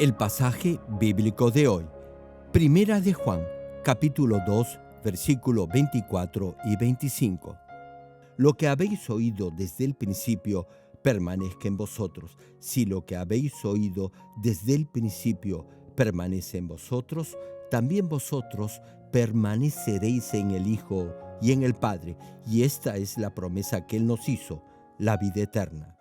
El pasaje bíblico de hoy, Primera de Juan, capítulo 2, versículos 24 y 25. Lo que habéis oído desde el principio permanezca en vosotros. Si lo que habéis oído desde el principio permanece en vosotros, también vosotros permaneceréis en el Hijo y en el Padre. Y esta es la promesa que Él nos hizo, la vida eterna.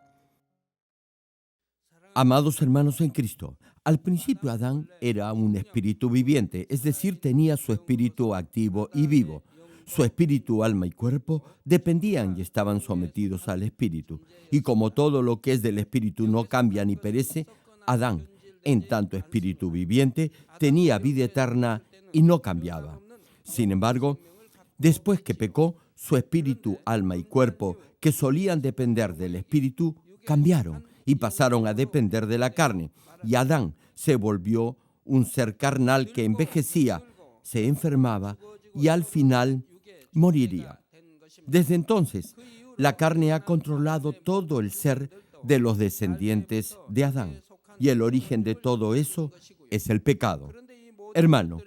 Amados hermanos en Cristo, al principio Adán era un espíritu viviente, es decir, tenía su espíritu activo y vivo. Su espíritu, alma y cuerpo dependían y estaban sometidos al espíritu. Y como todo lo que es del espíritu no cambia ni perece, Adán, en tanto espíritu viviente, tenía vida eterna y no cambiaba. Sin embargo, después que pecó, su espíritu, alma y cuerpo, que solían depender del espíritu, cambiaron y pasaron a depender de la carne. Y Adán se volvió un ser carnal que envejecía, se enfermaba y al final moriría. Desde entonces, la carne ha controlado todo el ser de los descendientes de Adán. Y el origen de todo eso es el pecado. Hermano,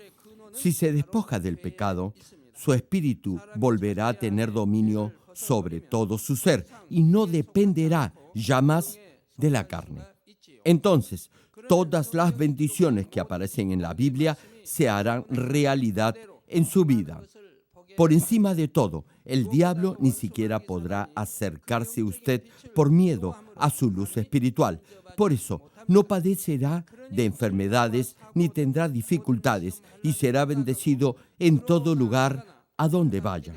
si se despoja del pecado, su espíritu volverá a tener dominio sobre todo su ser y no dependerá ya más de la carne. Entonces, todas las bendiciones que aparecen en la Biblia se harán realidad en su vida. Por encima de todo, el diablo ni siquiera podrá acercarse a usted por miedo a su luz espiritual. Por eso, no padecerá de enfermedades ni tendrá dificultades y será bendecido en todo lugar a donde vaya.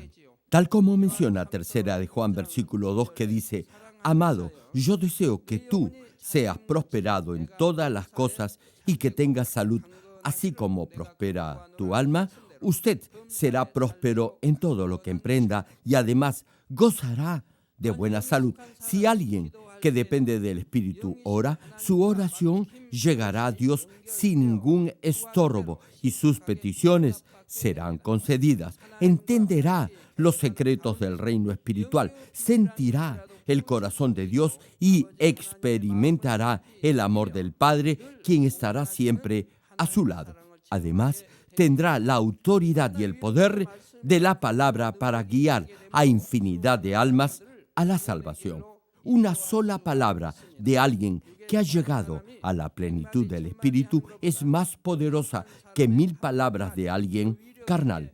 Tal como menciona Tercera de Juan, versículo 2, que dice: Amado, yo deseo que tú seas prosperado en todas las cosas y que tengas salud, así como prospera tu alma. Usted será próspero en todo lo que emprenda y además gozará de buena salud. Si alguien que depende del Espíritu ora, su oración llegará a Dios sin ningún estorbo y sus peticiones serán concedidas. Entenderá los secretos del reino espiritual, sentirá el corazón de Dios y experimentará el amor del Padre, quien estará siempre a su lado. Además, tendrá la autoridad y el poder de la palabra para guiar a infinidad de almas a la salvación. Una sola palabra de alguien que ha llegado a la plenitud del Espíritu es más poderosa que 1000 palabras de alguien carnal.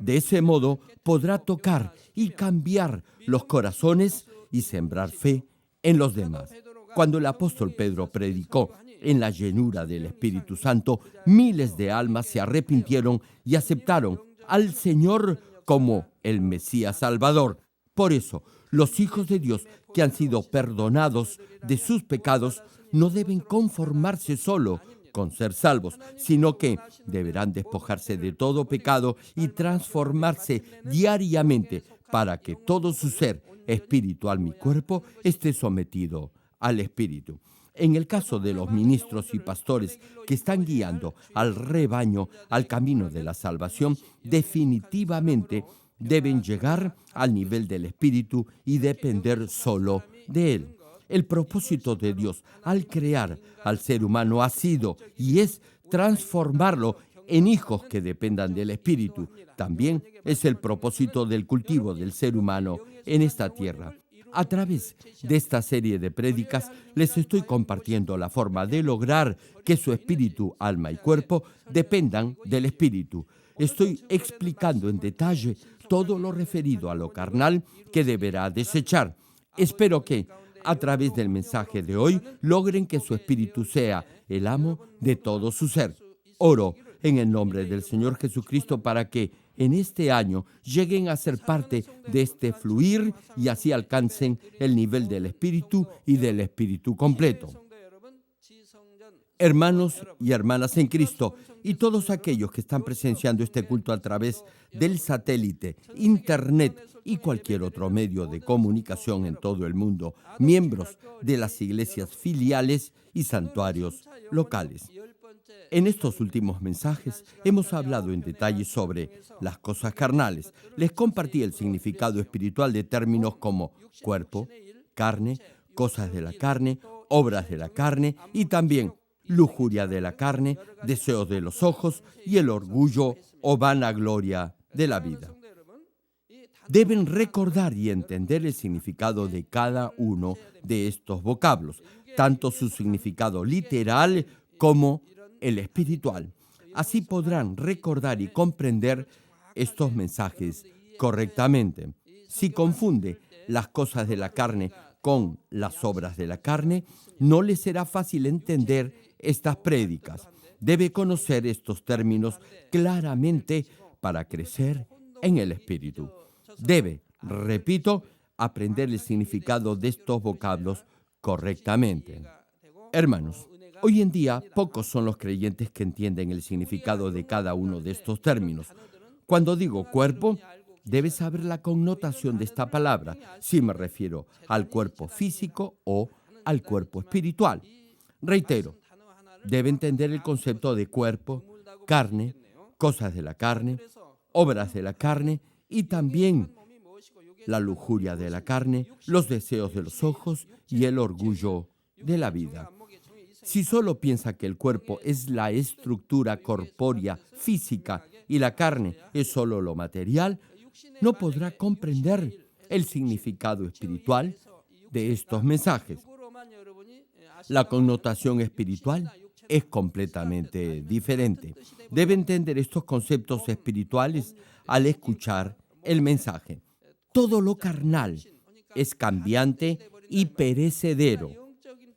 De ese modo podrá tocar y cambiar los corazones y sembrar fe en los demás. Cuando el apóstol Pedro predicó en la llenura del Espíritu Santo, miles de almas se arrepintieron y aceptaron al Señor como el Mesías Salvador. Por eso, los hijos de Dios que han sido perdonados de sus pecados no deben conformarse solo con ser salvos, sino que deberán despojarse de todo pecado y transformarse diariamente para que todo su ser, espíritu, alma y cuerpo, esté sometido al Espíritu. En el caso de los ministros y pastores que están guiando al rebaño al camino de la salvación, definitivamente deben llegar al nivel del Espíritu y depender solo de Él. El propósito de Dios al crear al ser humano ha sido y es transformarlo en hijos que dependan del Espíritu. También es el propósito del cultivo del ser humano en esta tierra. A través de esta serie de prédicas les estoy compartiendo la forma de lograr que su espíritu, alma y cuerpo dependan del Espíritu. Estoy explicando en detalle todo lo referido a lo carnal que deberá desechar. Espero que, a través del mensaje de hoy, logren que su espíritu sea el amo de todo su ser. Oro en el nombre del Señor Jesucristo para que en este año lleguen a ser parte de este fluir y así alcancen el nivel del Espíritu y del Espíritu completo. Hermanos y hermanas en Cristo, y todos aquellos que están presenciando este culto a través del satélite, internet y cualquier otro medio de comunicación en todo el mundo, miembros de las iglesias filiales y santuarios locales. En estos últimos mensajes hemos hablado en detalle sobre las cosas carnales. Les compartí el significado espiritual de términos como cuerpo, carne, cosas de la carne, obras de la carne y también lujuria de la carne, deseos de los ojos y el orgullo o vanagloria de la vida. Deben recordar y entender el significado de cada uno de estos vocablos, tanto su significado literal como el espiritual. Así podrán recordar y comprender estos mensajes correctamente. Si confunde las cosas de la carne con las obras de la carne, no le será fácil entender estas prédicas. Debe conocer estos términos claramente para crecer en el espíritu. Debe, repito, aprender el significado de estos vocablos correctamente. Hermanos, hoy en día pocos son los creyentes que entienden el significado de cada uno de estos términos. Cuando digo cuerpo, debes saber la connotación de esta palabra, si me refiero al cuerpo físico o al cuerpo espiritual. Reitero, debe entender el concepto de cuerpo, carne, cosas de la carne, obras de la carne y también la lujuria de la carne, los deseos de los ojos y el orgullo de la vida. Si solo piensa que el cuerpo es la estructura corpórea física y la carne es solo lo material, no podrá comprender el significado espiritual de estos mensajes. La connotación espiritual es completamente diferente. Debe entender estos conceptos espirituales al escuchar el mensaje. Todo lo carnal es cambiante y perecedero,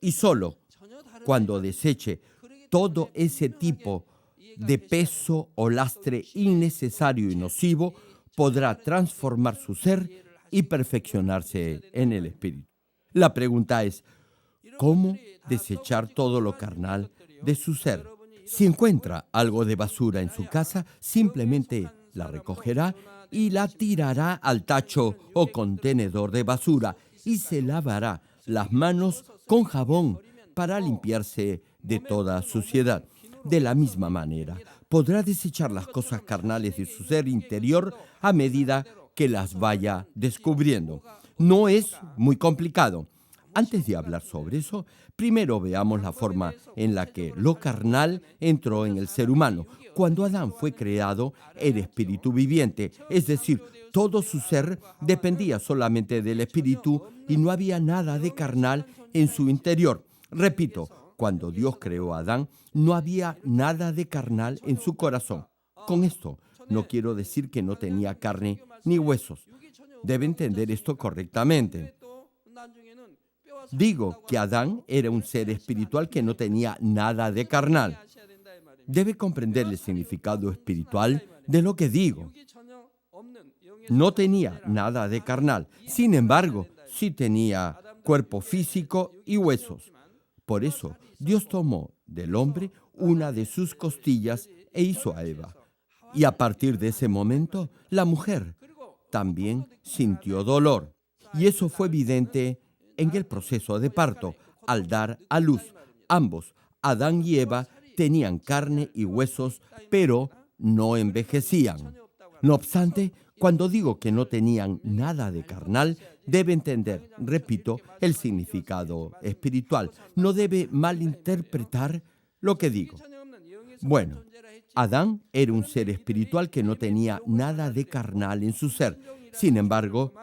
y solo cuando deseche todo ese tipo de peso o lastre innecesario y nocivo, podrá transformar su ser y perfeccionarse en el espíritu. La pregunta es, ¿cómo desechar todo lo carnal de su ser? Si encuentra algo de basura en su casa, simplemente la recogerá y la tirará al tacho o contenedor de basura y se lavará las manos con jabón para limpiarse de toda suciedad. De la misma manera, podrá desechar las cosas carnales de su ser interior a medida que las vaya descubriendo. No es muy complicado. Antes de hablar sobre eso, primero veamos la forma en la que lo carnal entró en el ser humano. Cuando Adán fue creado, el espíritu viviente, es decir, todo su ser dependía solamente del espíritu y no había nada de carnal en su interior. Repito, cuando Dios creó a Adán, no había nada de carnal en su corazón. Con esto, no quiero decir que no tenía carne ni huesos. Debe entender esto correctamente. Digo que Adán era un ser espiritual que no tenía nada de carnal. Debe comprender el significado espiritual de lo que digo. No tenía nada de carnal. Sin embargo, sí tenía cuerpo físico y huesos. Por eso, Dios tomó del hombre una de sus costillas e hizo a Eva. Y a partir de ese momento, la mujer también sintió dolor. Y eso fue evidente en el proceso de parto. Al dar a luz, ambos, Adán y Eva, tenían carne y huesos, pero no envejecían. No obstante, cuando digo que no tenían nada de carnal, debe entender, repito, el significado espiritual. No debe malinterpretar lo que digo. Bueno, Adán era un ser espiritual que no tenía nada de carnal en su ser. Sin embargo,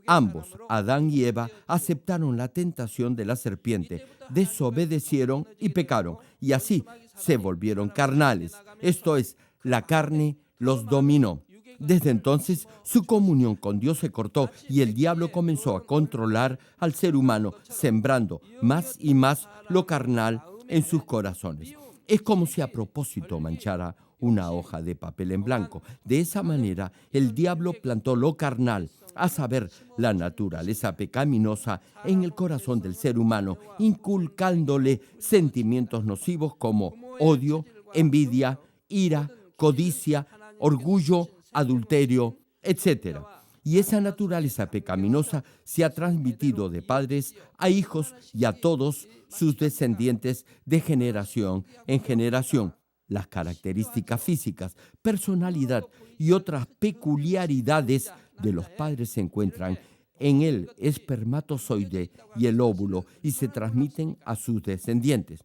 ambos, Adán y Eva, aceptaron la tentación de la serpiente, desobedecieron y pecaron, y así se volvieron carnales. Esto es, la carne los dominó. Desde entonces, su comunión con Dios se cortó y el diablo comenzó a controlar al ser humano, sembrando más y más lo carnal en sus corazones. Es como si a propósito manchara una hoja de papel en blanco. De esa manera, el diablo plantó lo carnal, a saber, la naturaleza pecaminosa, en el corazón del ser humano, inculcándole sentimientos nocivos como odio, envidia, ira, codicia, orgullo, adulterio, etc. Y esa naturaleza pecaminosa se ha transmitido de padres a hijos y a todos sus descendientes de generación en generación. Las características físicas, personalidad y otras peculiaridades de los padres se encuentran en el espermatozoide y el óvulo y se transmiten a sus descendientes.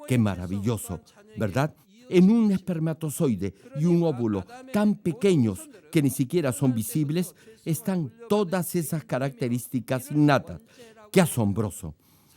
Qué maravilloso, ¿verdad? En un espermatozoide y un óvulo tan pequeños que ni siquiera son visibles, están todas esas características innatas. ¡Qué asombroso!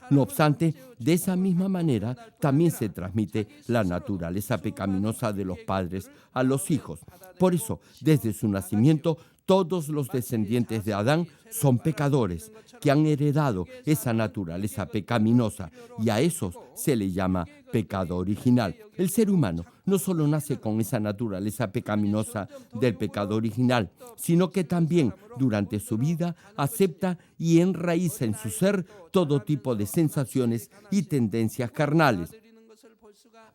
No obstante, de esa misma manera también se transmite la naturaleza pecaminosa de los padres a los hijos. Por eso, desde su nacimiento, todos los descendientes de Adán son pecadores, que han heredado esa naturaleza pecaminosa, y a esos se le llama pecado original. El ser humano no solo nace con esa naturaleza pecaminosa del pecado original, sino que también durante su vida acepta y enraiza en su ser todo tipo de sensaciones y tendencias carnales.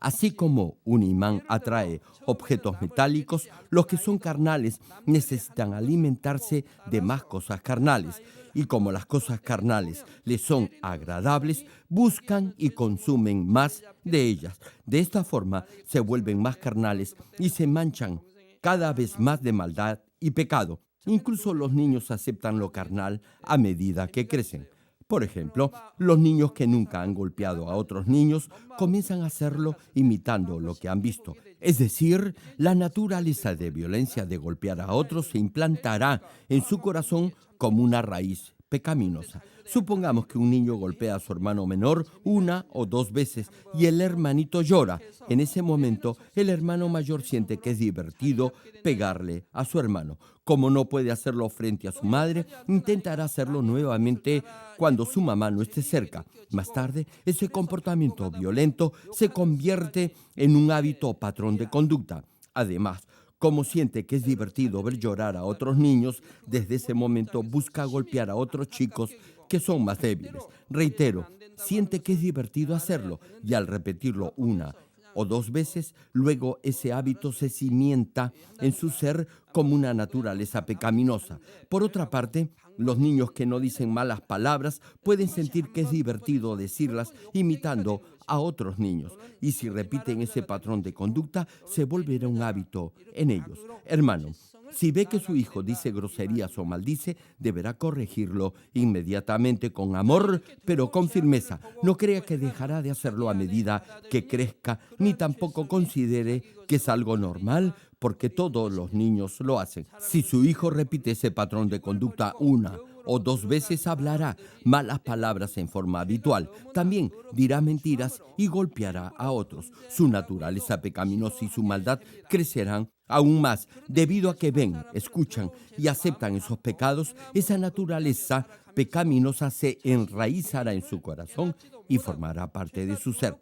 Así como un imán atrae objetos metálicos, los que son carnales necesitan alimentarse de más cosas carnales. Y como las cosas carnales les son agradables, buscan y consumen más de ellas. De esta forma se vuelven más carnales y se manchan cada vez más de maldad y pecado. Incluso los niños aceptan lo carnal a medida que crecen. Por ejemplo, los niños que nunca han golpeado a otros niños comienzan a hacerlo imitando lo que han visto. Es decir, la naturaleza de violencia de golpear a otros se implantará en su corazón como una raíz pecaminosa. Supongamos que un niño golpea a su hermano menor una o dos veces y el hermanito llora. En ese momento, el hermano mayor siente que es divertido pegarle a su hermano. Como no puede hacerlo frente a su madre, intentará hacerlo nuevamente cuando su mamá no esté cerca. Más tarde, ese comportamiento violento se convierte en un hábito o patrón de conducta. Además, como siente que es divertido ver llorar a otros niños, desde ese momento busca golpear a otros chicos que son más débiles. Reitero, siente que es divertido hacerlo y al repetirlo una o dos veces, luego ese hábito se cimienta en su ser como una naturaleza pecaminosa. Por otra parte, los niños que no dicen malas palabras pueden sentir que es divertido decirlas imitando a otros niños. Y si repiten ese patrón de conducta, se volverá un hábito en ellos. Hermano, si ve que su hijo dice groserías o maldice, deberá corregirlo inmediatamente con amor, pero con firmeza. No crea que dejará de hacerlo a medida que crezca, ni tampoco considere que es algo normal, porque todos los niños lo hacen. Si su hijo repite ese patrón de conducta una o dos veces, hablará malas palabras en forma habitual. También dirá mentiras y golpeará a otros. Su naturaleza pecaminosa y su maldad crecerán aún más debido a que ven, escuchan y aceptan esos pecados. Esa naturaleza pecaminosa se enraizará en su corazón y formará parte de su ser.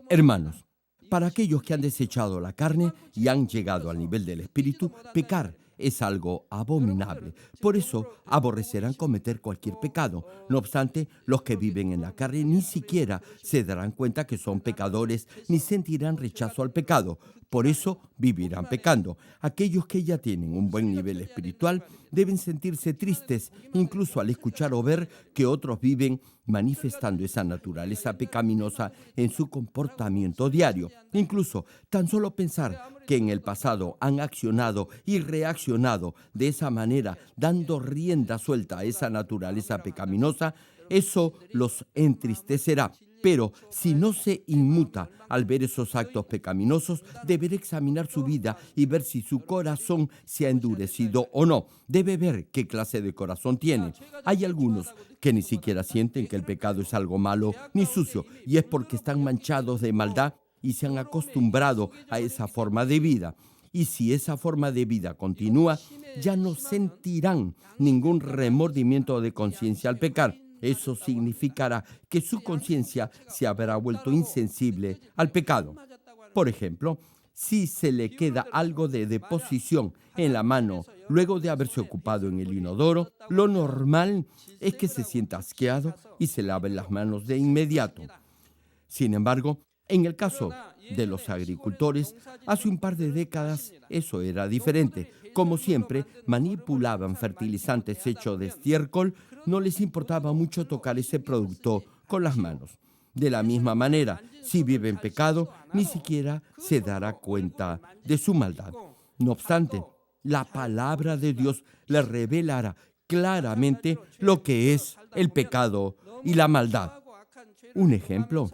Hermanos, para aquellos que han desechado la carne y han llegado al nivel del espíritu, pecar es algo abominable. Por eso aborrecerán cometer cualquier pecado. No obstante, los que viven en la carne ni siquiera se darán cuenta que son pecadores ni sentirán rechazo al pecado. Por eso vivirán pecando. Aquellos que ya tienen un buen nivel espiritual deben sentirse tristes, incluso al escuchar o ver que otros viven manifestando esa naturaleza pecaminosa en su comportamiento diario. Incluso tan solo pensar que en el pasado han accionado y reaccionado de esa manera, dando rienda suelta a esa naturaleza pecaminosa, eso los entristecerá. Pero si no se inmuta al ver esos actos pecaminosos, deberá examinar su vida y ver si su corazón se ha endurecido o no. Debe ver qué clase de corazón tiene. Hay algunos que ni siquiera sienten que el pecado es algo malo ni sucio, y es porque están manchados de maldad y se han acostumbrado a esa forma de vida. Y si esa forma de vida continúa, ya no sentirán ningún remordimiento de conciencia al pecar. Eso significará que su conciencia se habrá vuelto insensible al pecado. Por ejemplo, si se le queda algo de deposición en la mano luego de haberse ocupado en el inodoro, lo normal es que se sienta asqueado y se lave las manos de inmediato. Sin embargo, en el caso de los agricultores, hace un par de décadas eso era diferente. Como siempre, manipulaban fertilizantes hechos de estiércol, no les importaba mucho tocar ese producto con las manos. De la misma manera, si vive en pecado, ni siquiera se dará cuenta de su maldad. No obstante, la palabra de Dios le revelará claramente lo que es el pecado y la maldad. Un ejemplo: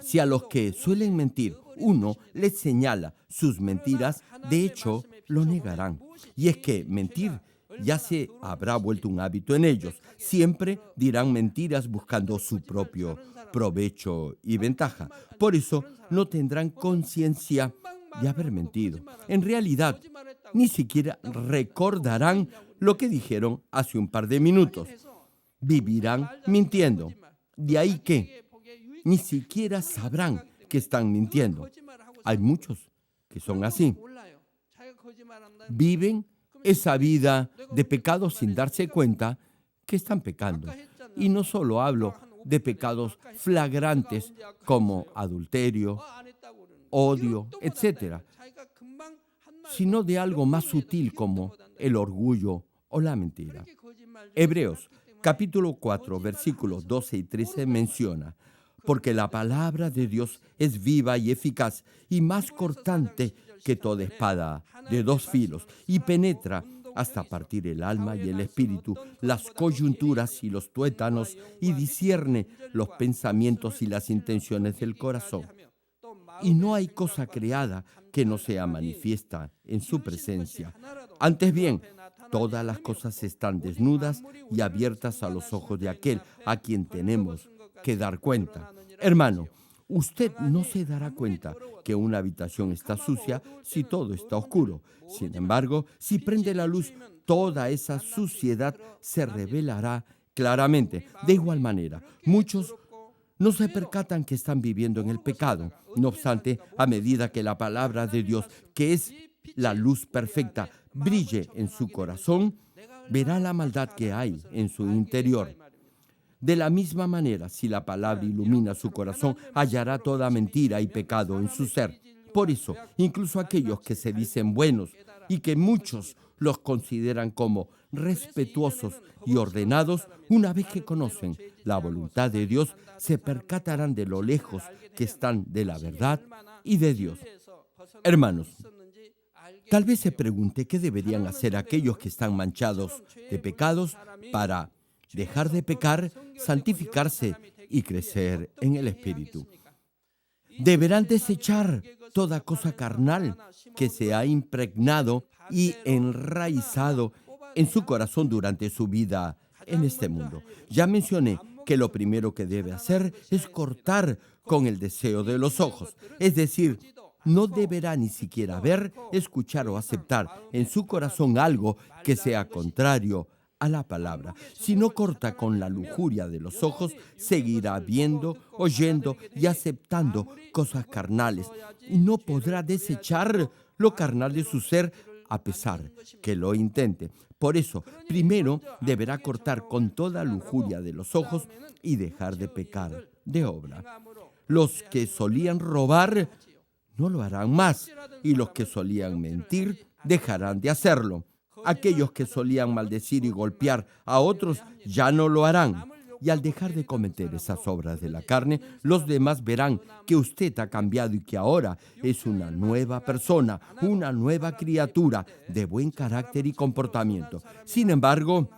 si a los que suelen mentir uno les señala sus mentiras, de hecho lo negarán. Y es que mentir ya se habrá vuelto un hábito en ellos. Siempre dirán mentiras buscando su propio provecho y ventaja. Por eso no tendrán conciencia de haber mentido. En realidad, ni siquiera recordarán lo que dijeron hace un par de minutos. Vivirán mintiendo. De ahí que ni siquiera sabrán que están mintiendo. Hay muchos que son así. Viven esa vida de pecado sin darse cuenta que están pecando. Y no solo hablo de pecados flagrantes como adulterio, odio, etcétera, sino de algo más sutil como el orgullo o la mentira. Hebreos capítulo 4, versículos 12 y 13 menciona: porque la palabra de Dios es viva y eficaz y más cortante que toda espada de dos filos, y penetra hasta partir el alma y el espíritu, las coyunturas y los tuétanos, y discierne los pensamientos y las intenciones del corazón. Y no hay cosa creada que no sea manifiesta en su presencia. Antes bien, todas las cosas están desnudas y abiertas a los ojos de aquel a quien tenemos que dar cuenta. Hermano, usted no se dará cuenta que una habitación está sucia si todo está oscuro. Sin embargo, si prende la luz, toda esa suciedad se revelará claramente. De igual manera, muchos no se percatan que están viviendo en el pecado. No obstante, a medida que la palabra de Dios, que es la luz perfecta, brille en su corazón, verá la maldad que hay en su interior. De la misma manera, si la palabra ilumina su corazón, hallará toda mentira y pecado en su ser. Por eso, incluso aquellos que se dicen buenos y que muchos los consideran como respetuosos y ordenados, una vez que conocen la voluntad de Dios, se percatarán de lo lejos que están de la verdad y de Dios. Hermanos, tal vez se pregunte qué deberían hacer aquellos que están manchados de pecados para dejar de pecar, santificarse y crecer en el Espíritu. Deberán desechar toda cosa carnal que se ha impregnado y enraizado en su corazón durante su vida en este mundo. Ya mencioné que lo primero que debe hacer es cortar con el deseo de los ojos, es decir, no deberá ni siquiera ver, escuchar o aceptar en su corazón algo que sea contrario a la palabra. Si no corta con la lujuria de los ojos, seguirá viendo, oyendo y aceptando cosas carnales y no podrá desechar lo carnal de su ser a pesar que lo intente. Por eso, primero deberá cortar con toda lujuria de los ojos y dejar de pecar de obra. Los que solían robar no lo harán más, y los que solían mentir dejarán de hacerlo. Aquellos que solían maldecir y golpear a otros ya no lo harán. Y al dejar de cometer esas obras de la carne, los demás verán que usted ha cambiado y que ahora es una nueva persona, una nueva criatura de buen carácter y comportamiento. Sin embargo,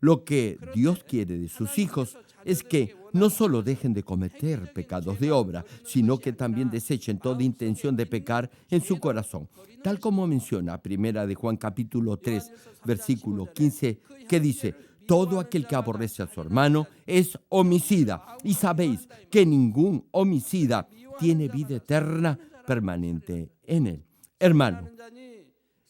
lo que Dios quiere de sus hijos es que no solo dejen de cometer pecados de obra, sino que también desechen toda intención de pecar en su corazón. Tal como menciona Primera de Juan capítulo 3, versículo 15, que dice: todo aquel que aborrece a su hermano es homicida, y sabéis que ningún homicida tiene vida eterna permanente en él. Hermano,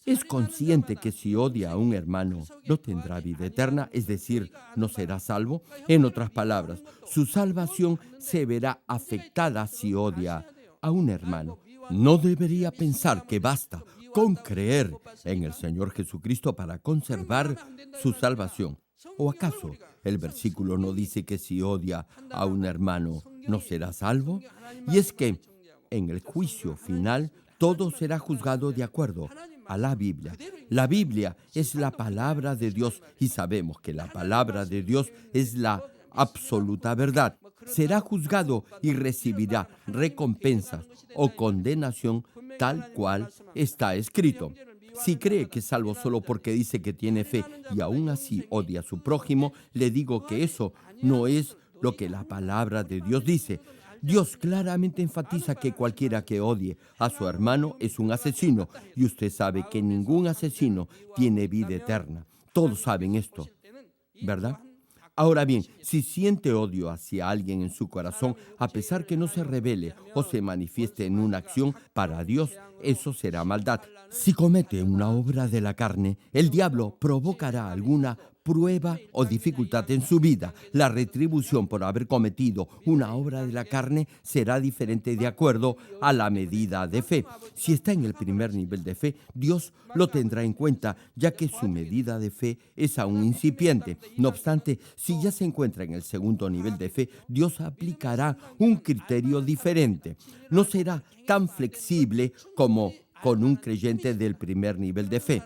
¿es consciente que si odia a un hermano no tendrá vida eterna? Es decir, no será salvo. En otras palabras, su salvación se verá afectada si odia a un hermano. No debería pensar que basta con creer en el Señor Jesucristo para conservar su salvación. ¿O acaso el versículo no dice que si odia a un hermano no será salvo? Y es que en el juicio final todo será juzgado de acuerdo a la Biblia. La Biblia es la palabra de Dios y sabemos que la palabra de Dios es la absoluta verdad. Será juzgado y recibirá recompensas o condenación tal cual está escrito. Si cree que es salvo solo porque dice que tiene fe y aún así odia a su prójimo, le digo que eso no es lo que la palabra de Dios dice. Dios claramente enfatiza que cualquiera que odie a su hermano es un asesino, y usted sabe que ningún asesino tiene vida eterna. Todos saben esto, ¿verdad? Ahora bien, si siente odio hacia alguien en su corazón, a pesar que no se revele o se manifieste en una acción, para Dios eso será maldad. Si comete una obra de la carne, el diablo provocará alguna prueba o dificultad en su vida. La retribución por haber cometido una obra de la carne será diferente de acuerdo a la medida de fe. Si está en el primer nivel de fe, Dios lo tendrá en cuenta, ya que su medida de fe es aún incipiente. No obstante, si ya se encuentra en el segundo nivel de fe, Dios aplicará un criterio diferente. No será tan flexible como con un creyente del primer nivel de fe.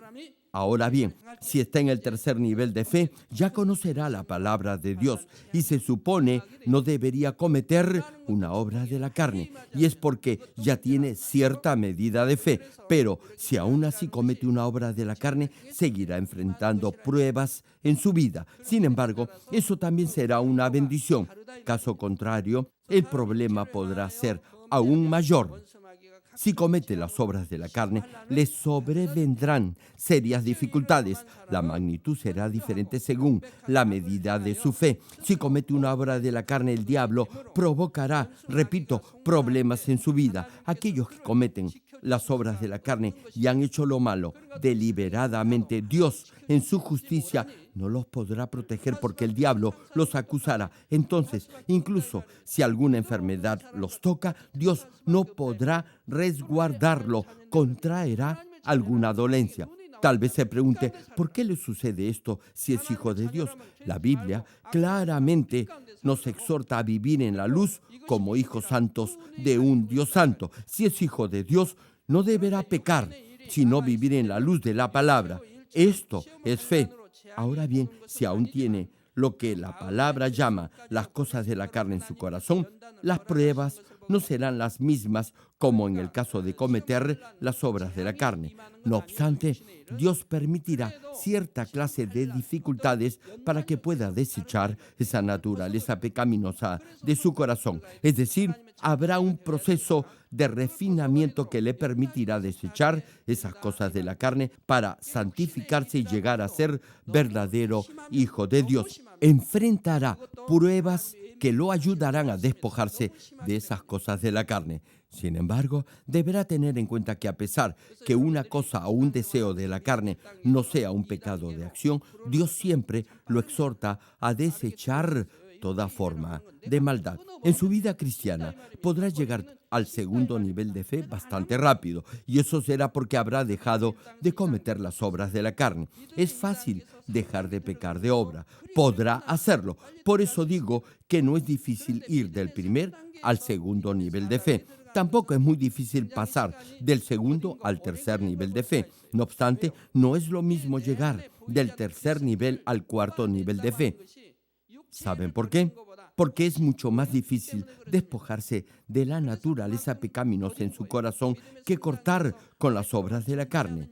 Ahora bien, si está en el tercer nivel de fe, ya conocerá la palabra de Dios y se supone no debería cometer una obra de la carne, y es porque ya tiene cierta medida de fe. Pero si aún así comete una obra de la carne, seguirá enfrentando pruebas en su vida. Sin embargo, eso también será una bendición. Caso contrario, el problema podrá ser aún mayor. Si comete las obras de la carne, le sobrevendrán serias dificultades. La magnitud será diferente según la medida de su fe. Si comete una obra de la carne, el diablo provocará, repito, problemas en su vida. Aquellos que cometen las obras de la carne y han hecho lo malo deliberadamente, Dios en su justicia no los podrá proteger porque el diablo los acusará. Entonces, incluso si alguna enfermedad los toca, Dios no podrá resguardarlo, contraerá alguna dolencia. Tal vez se pregunte, ¿por qué le sucede esto si es hijo de Dios? La Biblia claramente nos exhorta a vivir en la luz como hijos santos de un Dios santo. Si es hijo de Dios, no deberá pecar, sino vivir en la luz de la palabra. Esto es fe. Ahora bien, si aún tiene lo que la palabra llama las cosas de la carne en su corazón, las pruebas no serán las mismas como en el caso de cometer las obras de la carne. No obstante, Dios permitirá cierta clase de dificultades para que pueda desechar esa naturaleza pecaminosa de su corazón. Es decir, habrá un proceso de refinamiento que le permitirá desechar esas cosas de la carne para santificarse y llegar a ser verdadero hijo de Dios. Enfrentará pruebas que lo ayudarán a despojarse de esas cosas de la carne. Sin embargo, deberá tener en cuenta que a pesar que una cosa o un deseo de la carne no sea un pecado de acción, Dios siempre lo exhorta a desechar toda forma de maldad. En su vida cristiana podrá llegar al segundo nivel de fe bastante rápido, y eso será porque habrá dejado de cometer las obras de la carne. Es fácil dejar de pecar de obra, podrá hacerlo. Por eso digo que no es difícil ir del primer al segundo nivel de fe. Tampoco es muy difícil pasar del segundo al tercer nivel de fe. No obstante, no es lo mismo llegar del tercer nivel al cuarto nivel de fe. ¿Saben por qué? Porque es mucho más difícil despojarse de la naturaleza pecaminosa en su corazón que cortar con las obras de la carne.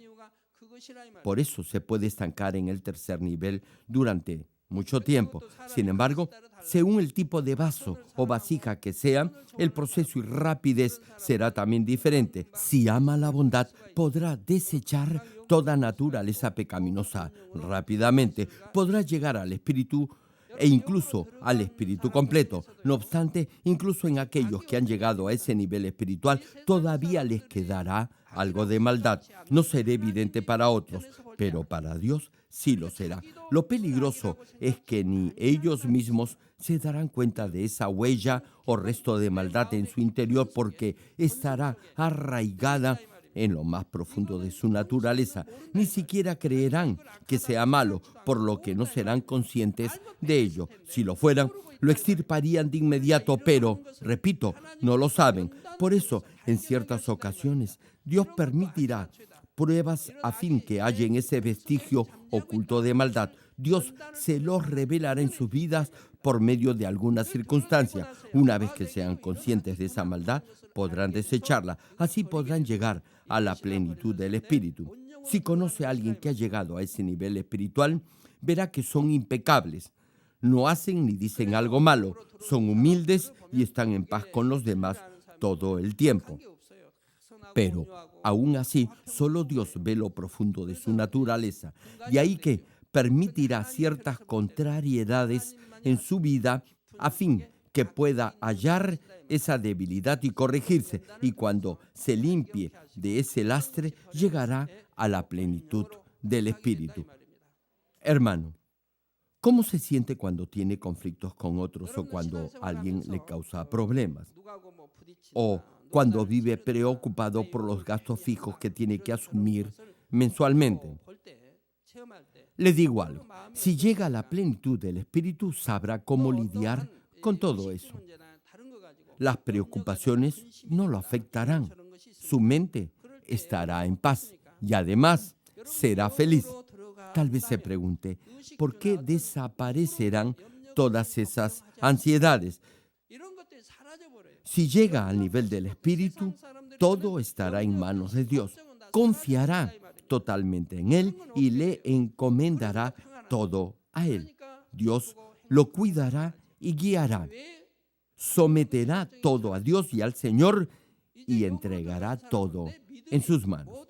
Por eso se puede estancar en el tercer nivel durante mucho tiempo. Sin embargo, según el tipo de vaso o vasija que sea, el proceso y rapidez será también diferente. Si ama la bondad, podrá desechar toda naturaleza pecaminosa rápidamente. Podrá llegar al espíritu e incluso al espíritu completo. No obstante, incluso en aquellos que han llegado a ese nivel espiritual, todavía les quedará algo de maldad. No será evidente para otros, pero para Dios sí lo será. Lo peligroso es que ni ellos mismos se darán cuenta de esa huella o resto de maldad en su interior porque estará arraigada en lo más profundo de su naturaleza. Ni siquiera creerán que sea malo, por lo que no serán conscientes de ello. Si lo fueran, lo extirparían de inmediato, pero, repito, no lo saben. Por eso, en ciertas ocasiones, Dios permitirá pruebas a fin que hallen ese vestigio oculto de maldad. Dios se los revelará en sus vidas por medio de alguna circunstancia. Una vez que sean conscientes de esa maldad, podrán desecharla. Así podrán llegar a la plenitud del Espíritu. Si conoce a alguien que ha llegado a ese nivel espiritual, verá que son impecables. No hacen ni dicen algo malo, son humildes y están en paz con los demás todo el tiempo. Pero, aún así, solo Dios ve lo profundo de su naturaleza, y ahí que permitirá ciertas contrariedades en su vida a fin que pueda hallar esa debilidad y corregirse, y cuando se limpie de ese lastre, llegará a la plenitud del Espíritu. Hermano, ¿cómo se siente cuando tiene conflictos con otros o cuando alguien le causa problemas? O cuando vive preocupado por los gastos fijos que tiene que asumir mensualmente. Le digo algo, si llega a la plenitud del Espíritu, sabrá cómo lidiar con todo eso. Las preocupaciones no lo afectarán. Su mente estará en paz y además será feliz. Tal vez se pregunte, ¿por qué desaparecerán todas esas ansiedades? Si llega al nivel del Espíritu, todo estará en manos de Dios. Confiará totalmente en Él y le encomendará todo a Él. Dios lo cuidará y guiará. Someterá todo a Dios y al Señor y entregará todo en sus manos.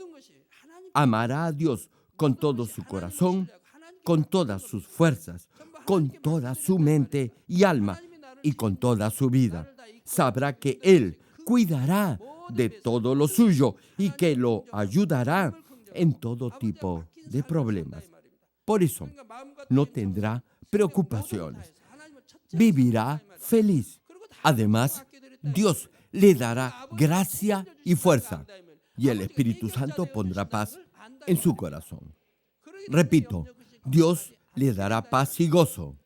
Amará a Dios con todo su corazón, con todas sus fuerzas, con toda su mente y alma y con toda su vida. Sabrá que Él cuidará de todo lo suyo y que lo ayudará en todo tipo de problemas. Por eso, no tendrá preocupaciones. Vivirá feliz. Además, Dios le dará gracia y fuerza, y el Espíritu Santo pondrá paz en su corazón. Repito, Dios le dará paz y gozo.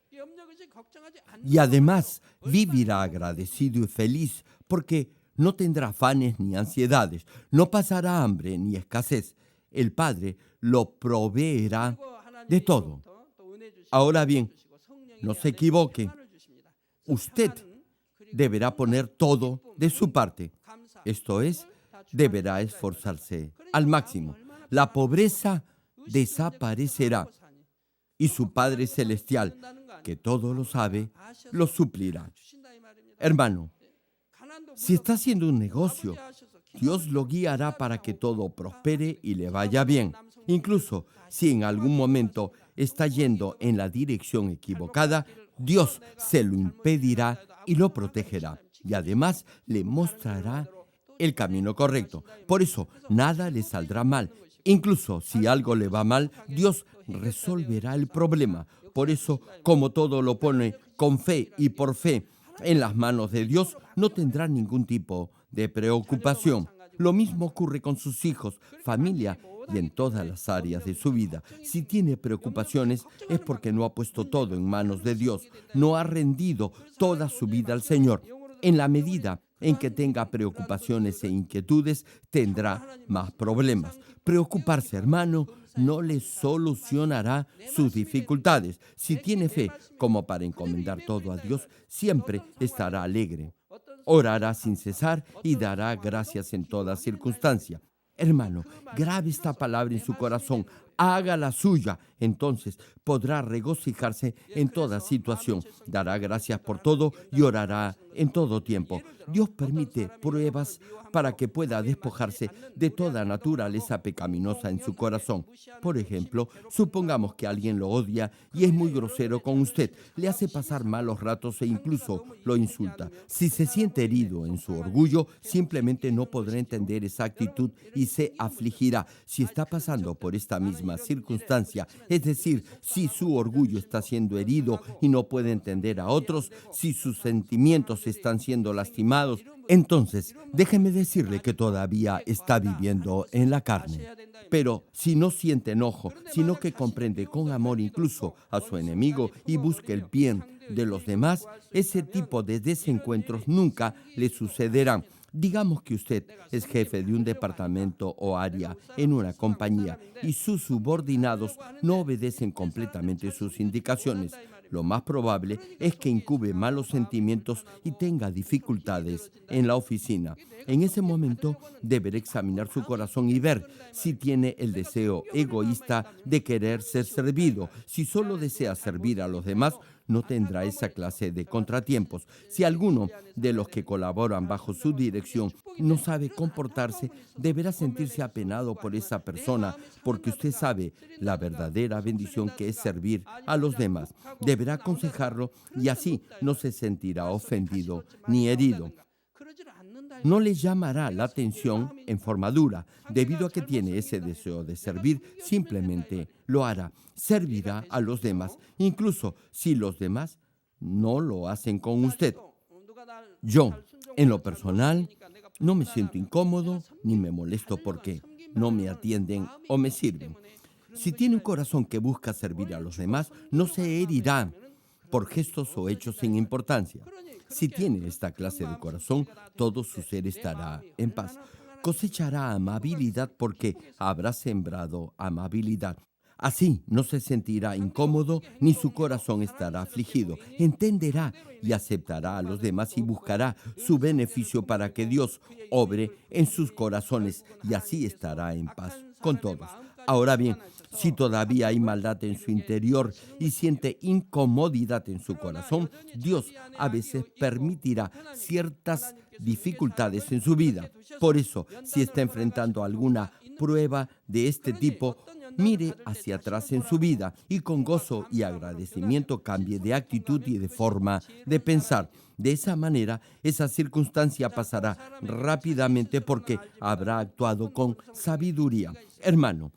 Y además vivirá agradecido y feliz porque no tendrá afanes ni ansiedades, no pasará hambre ni escasez. El Padre lo proveerá de todo. Ahora bien, no se equivoque. Usted deberá poner todo de su parte. Esto es, deberá esforzarse al máximo. La pobreza desaparecerá y su Padre Celestial, que todo lo sabe, lo suplirá. Hermano, si está haciendo un negocio, Dios lo guiará para que todo prospere y le vaya bien. Incluso si en algún momento está yendo en la dirección equivocada, Dios se lo impedirá y lo protegerá. Y además le mostrará el camino correcto. Por eso, nada le saldrá mal. Incluso si algo le va mal, Dios resolverá el problema. Por eso, como todo lo pone con fe y por fe en las manos de Dios, no tendrá ningún tipo de preocupación. Lo mismo ocurre con sus hijos, familia y en todas las áreas de su vida. Si tiene preocupaciones es porque no ha puesto todo en manos de Dios, no ha rendido toda su vida al Señor. En la medida en que tenga preocupaciones e inquietudes, tendrá más problemas. Preocuparse, hermano, no le solucionará sus dificultades. Si tiene fe como para encomendar todo a Dios, siempre estará alegre. Orará sin cesar y dará gracias en toda circunstancia. Hermano, grabe esta palabra en su corazón, hágala suya, entonces podrá regocijarse en toda situación, dará gracias por todo y orará en todo tiempo. Dios permite pruebas para que pueda despojarse de toda naturaleza pecaminosa en su corazón. Por ejemplo, supongamos que alguien lo odia y es muy grosero con usted, le hace pasar malos ratos e incluso lo insulta. Si se siente herido en su orgullo, simplemente no podrá entender esa actitud y se afligirá. Si está pasando por esta misma circunstancia, es decir, si su orgullo está siendo herido y no puede entender a otros, si sus sentimientos están siendo lastimados, entonces déjeme decirle que todavía está viviendo en la carne. Pero si no siente enojo, sino que comprende con amor incluso a su enemigo y busca el bien de los demás, ese tipo de desencuentros nunca le sucederán. Digamos que usted es jefe de un departamento o área en una compañía y sus subordinados no obedecen completamente sus indicaciones. Lo más probable es que incube malos sentimientos y tenga dificultades en la oficina. En ese momento deberá examinar su corazón y ver si tiene el deseo egoísta de querer ser servido. Si solo desea servir a los demás, no tendrá esa clase de contratiempos. Si alguno de los que colaboran bajo su dirección no sabe comportarse, deberá sentirse apenado por esa persona, porque usted sabe la verdadera bendición que es servir a los demás. Deberá aconsejarlo y así no se sentirá ofendido ni herido. No le llamará la atención en forma dura, debido a que tiene ese deseo de servir, simplemente lo hará. Servirá a los demás, incluso si los demás no lo hacen con usted. Yo, en lo personal, no me siento incómodo ni me molesto porque no me atienden o me sirven. Si tiene un corazón que busca servir a los demás, no se herirá por gestos o hechos sin importancia. Si tiene esta clase de corazón, todo su ser estará en paz. Cosechará amabilidad porque habrá sembrado amabilidad. Así no se sentirá incómodo ni su corazón estará afligido. Entenderá y aceptará a los demás y buscará su beneficio para que Dios obre en sus corazones y así estará en paz con todos. Ahora bien, si todavía hay maldad en su interior y siente incomodidad en su corazón, Dios a veces permitirá ciertas dificultades en su vida. Por eso, si está enfrentando alguna prueba de este tipo, mire hacia atrás en su vida y con gozo y agradecimiento cambie de actitud y de forma de pensar. De esa manera, esa circunstancia pasará rápidamente porque habrá actuado con sabiduría. Hermano,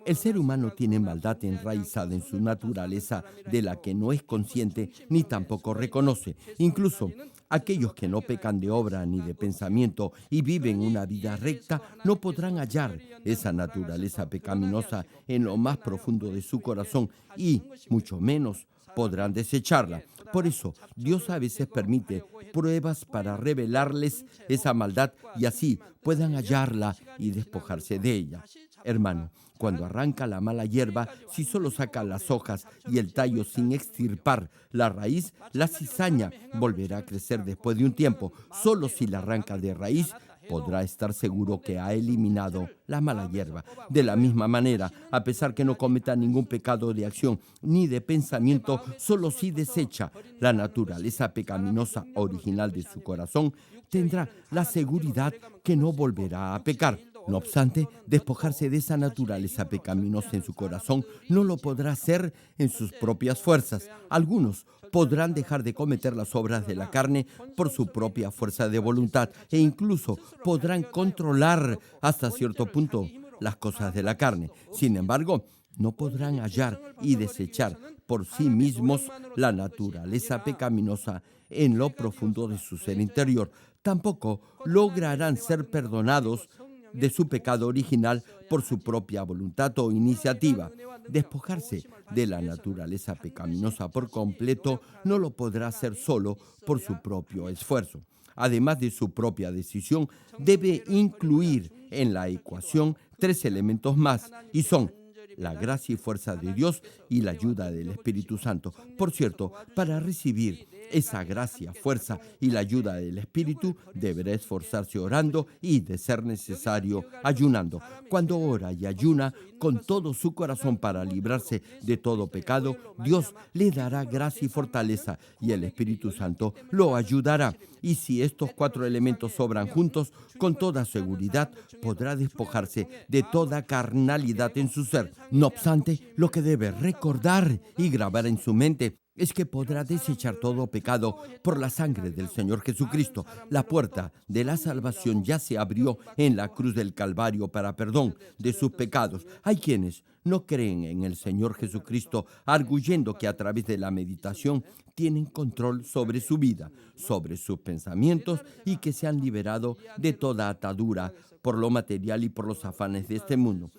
el ser humano tiene maldad enraizada en su naturaleza de la que no es consciente ni tampoco reconoce. Incluso aquellos que no pecan de obra ni de pensamiento y viven una vida recta no podrán hallar esa naturaleza pecaminosa en lo más profundo de su corazón y, mucho menos, podrán desecharla. Por eso, Dios a veces permite pruebas para revelarles esa maldad y así puedan hallarla y despojarse de ella. Hermano, cuando arranca la mala hierba, si solo saca las hojas y el tallo sin extirpar la raíz, la cizaña volverá a crecer después de un tiempo. Solo si la arranca de raíz, podrá estar seguro que ha eliminado la mala hierba. De la misma manera, a pesar que no cometa ningún pecado de acción ni de pensamiento, solo si desecha la naturaleza pecaminosa original de su corazón, tendrá la seguridad que no volverá a pecar. No obstante, despojarse de esa naturaleza pecaminosa en su corazón no lo podrá hacer en sus propias fuerzas. Algunos podrán dejar de cometer las obras de la carne por su propia fuerza de voluntad e incluso podrán controlar hasta cierto punto las cosas de la carne. Sin embargo, no podrán hallar y desechar por sí mismos la naturaleza pecaminosa en lo profundo de su ser interior. Tampoco lograrán ser perdonados de su pecado original por su propia voluntad o iniciativa. Despojarse de la naturaleza pecaminosa por completo no lo podrá hacer solo por su propio esfuerzo. Además de su propia decisión, debe incluir en la ecuación tres elementos más, y son la gracia y fuerza de Dios y la ayuda del Espíritu Santo. Por cierto, para recibir esa gracia, fuerza y la ayuda del Espíritu, deberá esforzarse orando y, de ser necesario, ayunando. Cuando ora y ayuna con todo su corazón para librarse de todo pecado, Dios le dará gracia y fortaleza y el Espíritu Santo lo ayudará. Y si estos cuatro elementos sobran juntos, con toda seguridad podrá despojarse de toda carnalidad en su ser. No obstante, lo que debe recordar y grabar en su mente es que podrá desechar todo pecado por la sangre del Señor Jesucristo. La puerta de la salvación ya se abrió en la cruz del Calvario para perdón de sus pecados. Hay quienes no creen en el Señor Jesucristo, arguyendo que a través de la meditación tienen control sobre su vida, sobre sus pensamientos y que se han liberado de toda atadura por lo material y por los afanes de este mundo.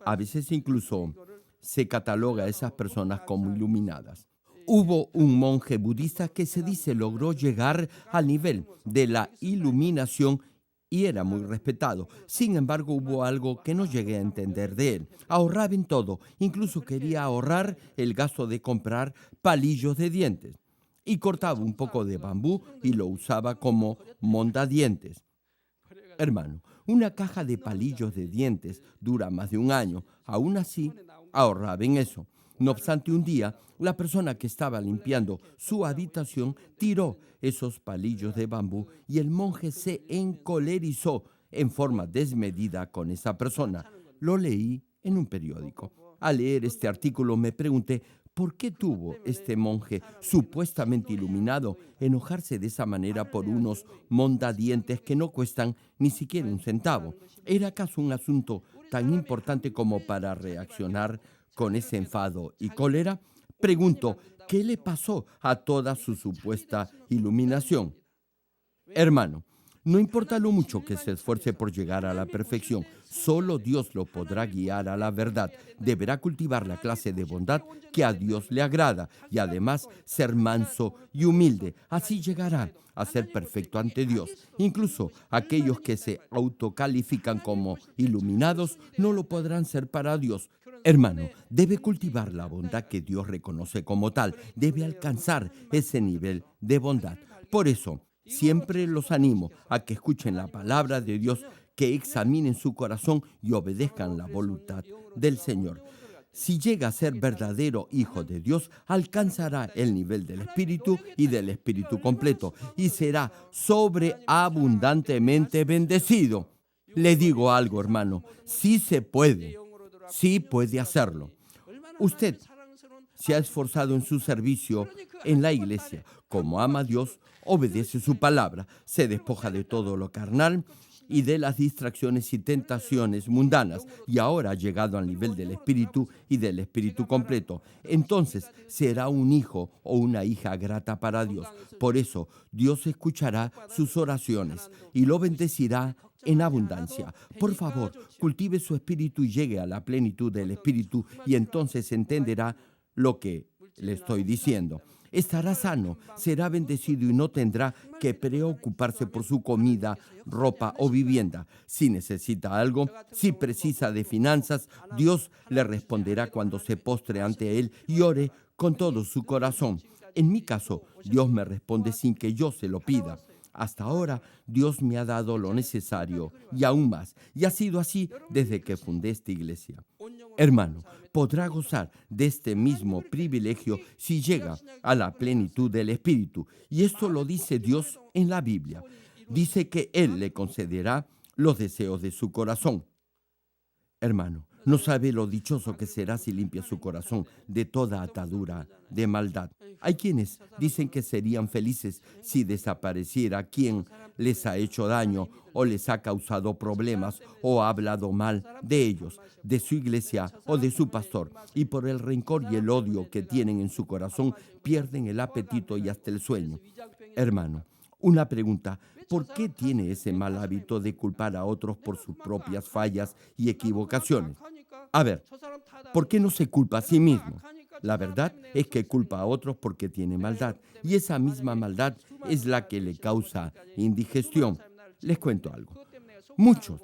A veces incluso se cataloga a esas personas como iluminadas. Hubo un monje budista que se dice logró llegar al nivel de la iluminación y era muy respetado. Sin embargo, hubo algo que no llegué a entender de él. Ahorraba en todo, incluso quería ahorrar el gasto de comprar palillos de dientes. Y cortaba un poco de bambú y lo usaba como mondadientes. Hermano, una caja de palillos de dientes dura más de un año. Aún así, ahorraba en eso. No obstante, un día, la persona que estaba limpiando su habitación tiró esos palillos de bambú y el monje se encolerizó en forma desmedida con esa persona. Lo leí en un periódico. Al leer este artículo me pregunté por qué tuvo este monje supuestamente iluminado enojarse de esa manera por unos mondadientes que no cuestan ni siquiera un centavo. ¿Era acaso un asunto tan importante como para reaccionar con ese enfado y cólera? Pregunto, ¿qué le pasó a toda su supuesta iluminación? Hermano, no importa lo mucho que se esfuerce por llegar a la perfección, solo Dios lo podrá guiar a la verdad. Deberá cultivar la clase de bondad que a Dios le agrada y además ser manso y humilde. Así llegará a ser perfecto ante Dios. Incluso aquellos que se autocalifican como iluminados no lo podrán ser para Dios. Hermano, debe cultivar la bondad que Dios reconoce como tal. Debe alcanzar ese nivel de bondad. Por eso, siempre los animo a que escuchen la palabra de Dios, que examinen su corazón y obedezcan la voluntad del Señor. Si llega a ser verdadero hijo de Dios, alcanzará el nivel del Espíritu y del Espíritu completo y será sobreabundantemente bendecido. Le digo algo, hermano, sí puede hacerlo. Usted se ha esforzado en su servicio en la iglesia. Como ama a Dios, obedece su palabra, se despoja de todo lo carnal y de las distracciones y tentaciones mundanas, y ahora ha llegado al nivel del Espíritu y del Espíritu completo. Entonces será un hijo o una hija grata para Dios. Por eso Dios escuchará sus oraciones y lo bendecirá en abundancia. Por favor, cultive su espíritu y llegue a la plenitud del Espíritu, y entonces entenderá lo que le estoy diciendo. Estará sano, será bendecido y no tendrá que preocuparse por su comida, ropa o vivienda. Si necesita algo, si precisa de finanzas, Dios le responderá cuando se postre ante Él y ore con todo su corazón. En mi caso, Dios me responde sin que yo se lo pida. Hasta ahora, Dios me ha dado lo necesario y aún más. Y ha sido así desde que fundé esta iglesia. Hermano, podrá gozar de este mismo privilegio si llega a la plenitud del Espíritu. Y esto lo dice Dios en la Biblia. Dice que Él le concederá los deseos de su corazón. Hermano, no sabe lo dichoso que será si limpia su corazón de toda atadura de maldad. Hay quienes dicen que serían felices si desapareciera quien les ha hecho daño o les ha causado problemas o ha hablado mal de ellos, de su iglesia o de su pastor. Y por el rencor y el odio que tienen en su corazón, pierden el apetito y hasta el sueño. Hermano, una pregunta: ¿por qué tiene ese mal hábito de culpar a otros por sus propias fallas y equivocaciones? A ver, ¿por qué no se culpa a sí mismo? La verdad es que culpa a otros porque tiene maldad, y esa misma maldad es la que le causa indigestión. Les cuento algo. Muchos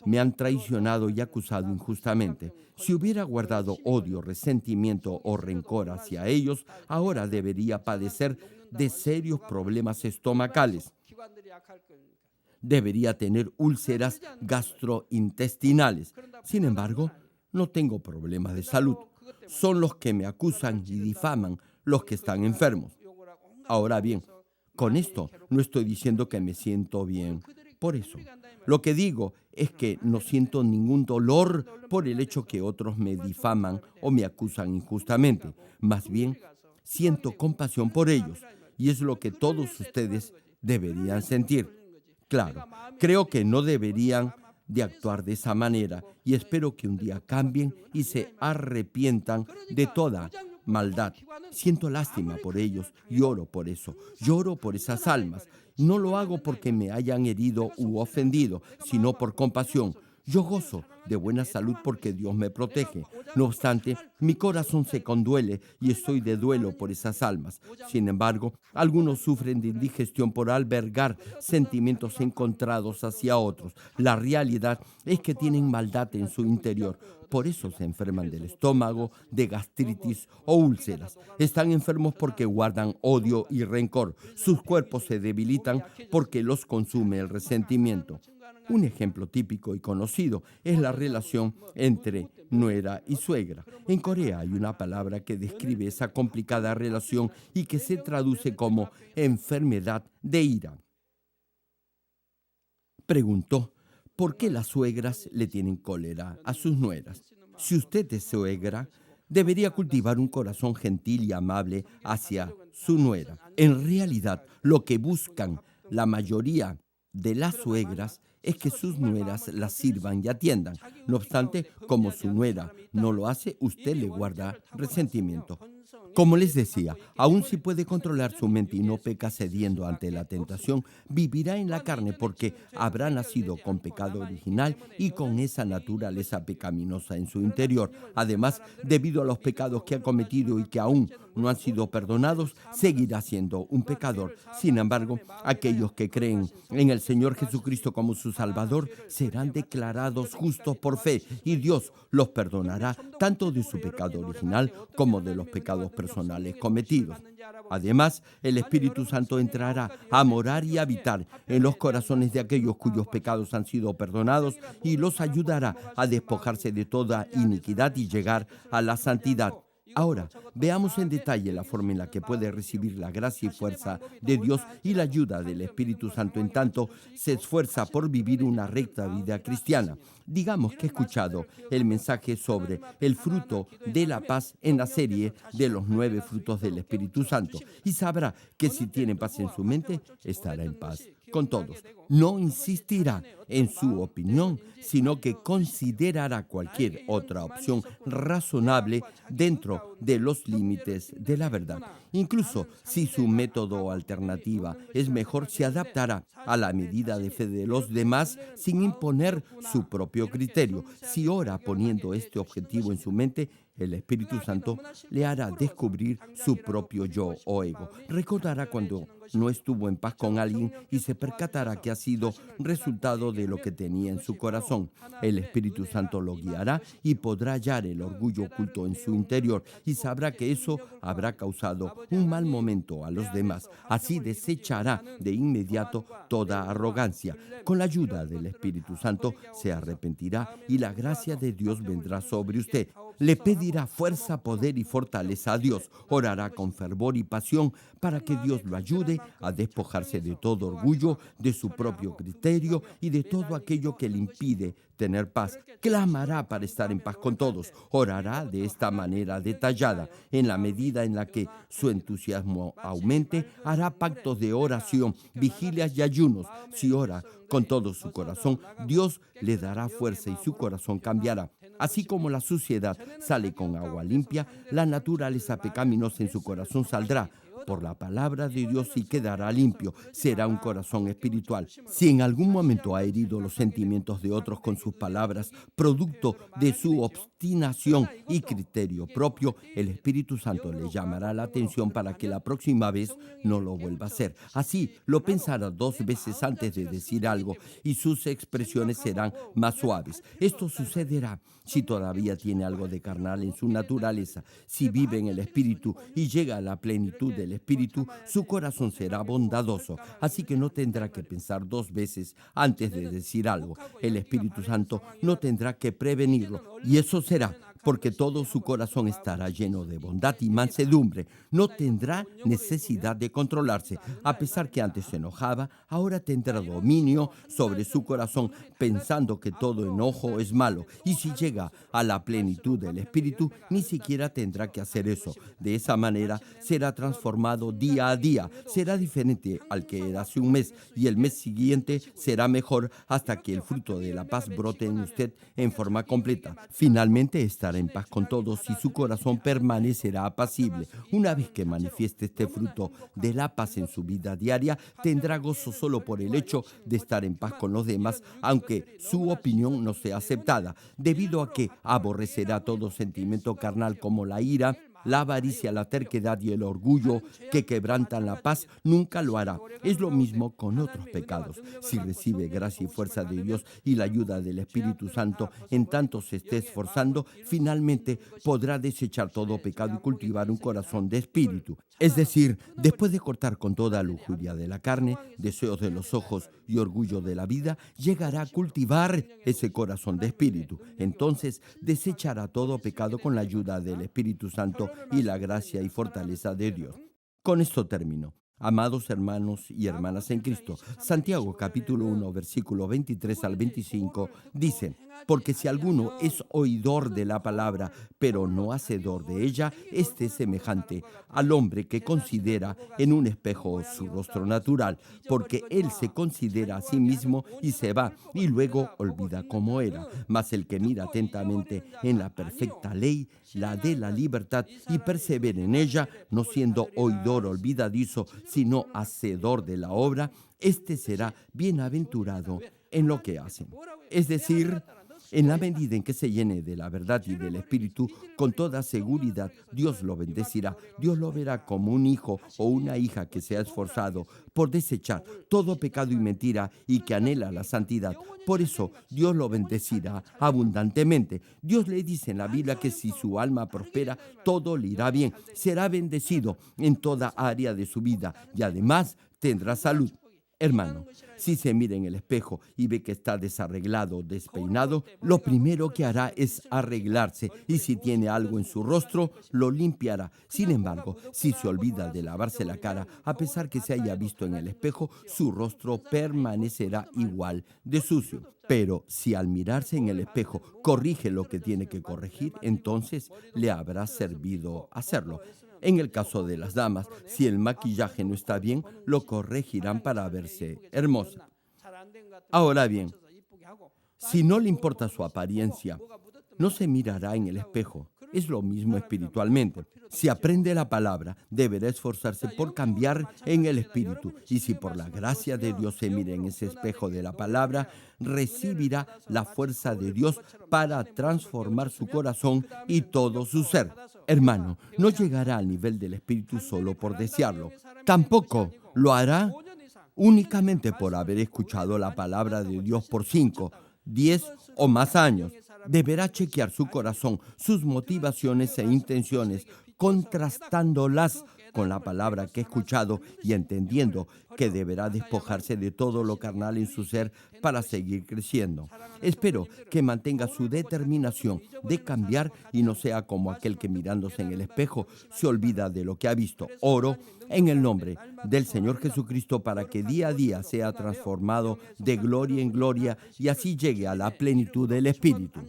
me han traicionado y acusado injustamente. Si hubiera guardado odio, resentimiento o rencor hacia ellos, ahora debería padecer de serios problemas estomacales. Debería tener úlceras gastrointestinales. Sin embargo, no tengo problemas de salud. Son los que me acusan y difaman los que están enfermos. Ahora bien, con esto no estoy diciendo que me siento bien. Por eso, lo que digo es que no siento ningún dolor por el hecho que otros me difaman o me acusan injustamente. Más bien, siento compasión por ellos, y es lo que todos ustedes deberían sentir. Claro, creo que no deberían de actuar de esa manera, y espero que un día cambien y se arrepientan de toda maldad. Siento lástima por ellos y oro por eso. Lloro por esas almas. No lo hago porque me hayan herido u ofendido, sino por compasión. Yo gozo de buena salud porque Dios me protege. No obstante, mi corazón se conduele y estoy de duelo por esas almas. Sin embargo, algunos sufren de indigestión por albergar sentimientos encontrados hacia otros. La realidad es que tienen maldad en su interior. Por eso se enferman del estómago, de gastritis o úlceras. Están enfermos porque guardan odio y rencor. Sus cuerpos se debilitan porque los consume el resentimiento. Un ejemplo típico y conocido es la relación entre nuera y suegra. En Corea hay una palabra que describe esa complicada relación y que se traduce como enfermedad de ira. Preguntó, ¿por qué las suegras le tienen cólera a sus nueras? Si usted es suegra, debería cultivar un corazón gentil y amable hacia su nuera. En realidad, lo que buscan la mayoría de las suegras es que sus nueras las sirvan y atiendan. No obstante, como su nuera no lo hace, usted le guarda resentimiento. Como les decía, aun si puede controlar su mente y no peca cediendo ante la tentación, vivirá en la carne porque habrá nacido con pecado original y con esa naturaleza pecaminosa en su interior. Además, debido a los pecados que ha cometido y que aún no han sido perdonados, seguirá siendo un pecador. Sin embargo, aquellos que creen en el Señor Jesucristo como su Salvador serán declarados justos por fe y Dios los perdonará tanto de su pecado original como de los pecados personales cometidos. Además, el Espíritu Santo entrará a morar y habitar en los corazones de aquellos cuyos pecados han sido perdonados y los ayudará a despojarse de toda iniquidad y llegar a la santidad. Ahora, veamos en detalle la forma en la que puede recibir la gracia y fuerza de Dios y la ayuda del Espíritu Santo en tanto se esfuerza por vivir una recta vida cristiana. Digamos que he escuchado el mensaje sobre el fruto de la paz en la serie de los 9 frutos del Espíritu Santo y sabrá que si tiene paz en su mente, estará en paz con todos. No insistirá en su opinión, sino que considerará cualquier otra opción razonable dentro de los límites de la verdad. Incluso si su método o alternativa es mejor, se adaptará a la medida de fe de los demás sin imponer su propio criterio. Si ora poniendo este objetivo en su mente, el Espíritu Santo le hará descubrir su propio yo o ego. Recordará cuando no estuvo en paz con alguien y se percatará que ha sido resultado de lo que tenía en su corazón. El Espíritu Santo lo guiará y podrá hallar el orgullo oculto en su interior y sabrá que eso habrá causado un mal momento a los demás. Así desechará de inmediato toda arrogancia. Con la ayuda del Espíritu Santo se arrepentirá y la gracia de Dios vendrá sobre usted. Le pedirá fuerza, poder y fortaleza a Dios. Orará con fervor y pasión para que Dios lo ayude a despojarse de todo orgullo, de su propio criterio y de todo aquello que le impide tener paz. Clamará para estar en paz con todos. Orará de esta manera detallada. En la medida en la que su entusiasmo aumente, hará pactos de oración, vigilias y ayunos. Si ora con todo su corazón, Dios le dará fuerza y su corazón cambiará. Así como la suciedad sale con agua limpia, la naturaleza pecaminosa en su corazón saldrá por la palabra de Dios y quedará limpio. Será un corazón espiritual. Si en algún momento ha herido los sentimientos de otros con sus palabras, producto de su obstinación y criterio propio, el Espíritu Santo le llamará la atención para que la próxima vez no lo vuelva a hacer. Así lo pensará 2 veces antes de decir algo y sus expresiones serán más suaves. Esto sucederá si todavía tiene algo de carnal en su naturaleza. Si vive en el Espíritu y llega a la plenitud del Espíritu, su corazón será bondadoso, así que no tendrá que pensar 2 veces antes de decir algo. El Espíritu Santo no tendrá que prevenirlo, y eso será porque todo su corazón estará lleno de bondad y mansedumbre. No tendrá necesidad de controlarse. A pesar que antes se enojaba, ahora tendrá dominio sobre su corazón, pensando que todo enojo es malo. Y si llega a la plenitud del Espíritu, ni siquiera tendrá que hacer eso. De esa manera será transformado día a día. Será diferente al que era hace un mes, y el mes siguiente será mejor hasta que el fruto de la paz brote en usted en forma completa. Finalmente estará estará en paz con todos y su corazón permanecerá apacible. Una vez que manifieste este fruto de la paz en su vida diaria, tendrá gozo solo por el hecho de estar en paz con los demás, aunque su opinión no sea aceptada, debido a que aborrecerá todo sentimiento carnal como la ira, la avaricia, la terquedad y el orgullo que quebrantan la paz. Nunca lo hará. Es lo mismo con otros pecados. Si recibe gracia y fuerza de Dios y la ayuda del Espíritu Santo, en tanto se esté esforzando, finalmente podrá desechar todo pecado y cultivar un corazón de espíritu. Es decir, después de cortar con toda lujuria de la carne, deseos de los ojos y orgullo de la vida, llegará a cultivar ese corazón de espíritu. Entonces desechará todo pecado con la ayuda del Espíritu Santo y la gracia y fortaleza de Dios. Con esto termino. Amados hermanos y hermanas en Cristo, Santiago capítulo 1, versículo 23 al 25 dice: porque si alguno es oidor de la palabra, pero no hacedor de ella, este es semejante al hombre que considera en un espejo su rostro natural, porque él se considera a sí mismo y se va, y luego olvida cómo era. Mas el que mira atentamente en la perfecta ley, la de la libertad, y persevera en ella, no siendo oidor olvidadizo, sino hacedor de la obra, este será bienaventurado en lo que hacen. Es decir, en la medida en que se llene de la verdad y del Espíritu, con toda seguridad Dios lo bendecirá. Dios lo verá como un hijo o una hija que se ha esforzado por desechar todo pecado y mentira y que anhela la santidad. Por eso Dios lo bendecirá abundantemente. Dios le dice en la Biblia que si su alma prospera, todo le irá bien. Será bendecido en toda área de su vida y además tendrá salud. Hermano, si se mira en el espejo y ve que está desarreglado, despeinado, lo primero que hará es arreglarse, y si tiene algo en su rostro, lo limpiará. Sin embargo, si se olvida de lavarse la cara, a pesar que se haya visto en el espejo, su rostro permanecerá igual de sucio. Pero si al mirarse en el espejo corrige lo que tiene que corregir, entonces le habrá servido hacerlo. En el caso de las damas, si el maquillaje no está bien, lo corregirán para verse hermosa. Ahora bien, si no le importa su apariencia, no se mirará en el espejo. Es lo mismo espiritualmente. Si aprende la palabra, deberá esforzarse por cambiar en el espíritu. Y si por la gracia de Dios se mira en ese espejo de la palabra, recibirá la fuerza de Dios para transformar su corazón y todo su ser. Hermano, no llegará al nivel del espíritu solo por desearlo. Tampoco lo hará únicamente por haber escuchado la palabra de Dios por 5, 10 o más años. Deberá chequear su corazón, sus motivaciones e intenciones, contrastándolas con la palabra que ha escuchado y entendiendo que deberá despojarse de todo lo carnal en su ser para seguir creciendo. Espero que mantenga su determinación de cambiar y no sea como aquel que mirándose en el espejo se olvida de lo que ha visto. Oro en el nombre del Señor Jesucristo para que día a día sea transformado de gloria en gloria y así llegue a la plenitud del Espíritu.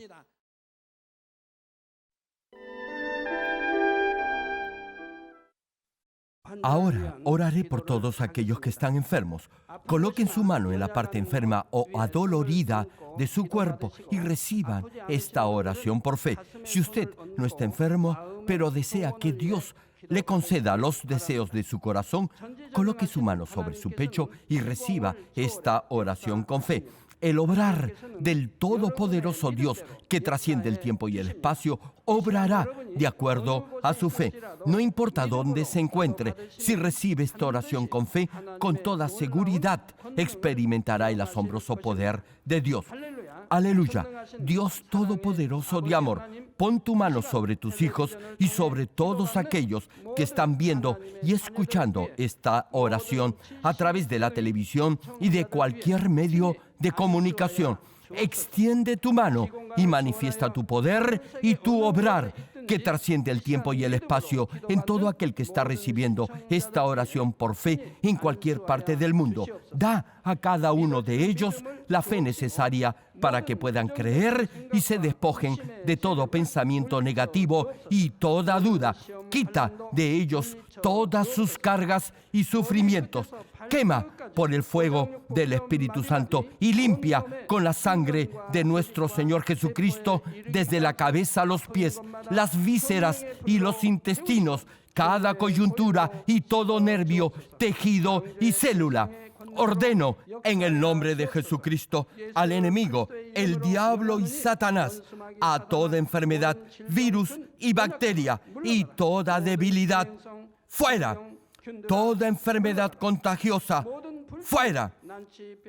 Ahora oraré por todos aquellos que están enfermos. Coloquen su mano en la parte enferma o adolorida de su cuerpo y reciban esta oración por fe. Si usted no está enfermo, pero desea que Dios le conceda los deseos de su corazón, coloque su mano sobre su pecho y reciba esta oración con fe. El obrar del Todopoderoso Dios, que trasciende el tiempo y el espacio, obrará de acuerdo a su fe. No importa dónde se encuentre, si recibe esta oración con fe, con toda seguridad experimentará el asombroso poder de Dios. Aleluya. Dios Todopoderoso de amor, pon tu mano sobre tus hijos y sobre todos aquellos que están viendo y escuchando esta oración a través de la televisión y de cualquier medio de comunicación. Extiende tu mano y manifiesta tu poder y tu obrar que trasciende el tiempo y el espacio en todo aquel que está recibiendo esta oración por fe en cualquier parte del mundo. Da a cada uno de ellos la fe necesaria para que puedan creer y se despojen de todo pensamiento negativo y toda duda. Quita de ellos todas sus cargas y sufrimientos. Quema por el fuego del Espíritu Santo y limpia con la sangre de nuestro Señor Jesucristo desde la cabeza a los pies, las vísceras y los intestinos, cada coyuntura y todo nervio, tejido y célula. Ordeno en el nombre de Jesucristo al enemigo, el diablo y Satanás, a toda enfermedad, virus y bacteria y toda debilidad, fuera. Toda enfermedad contagiosa, fuera.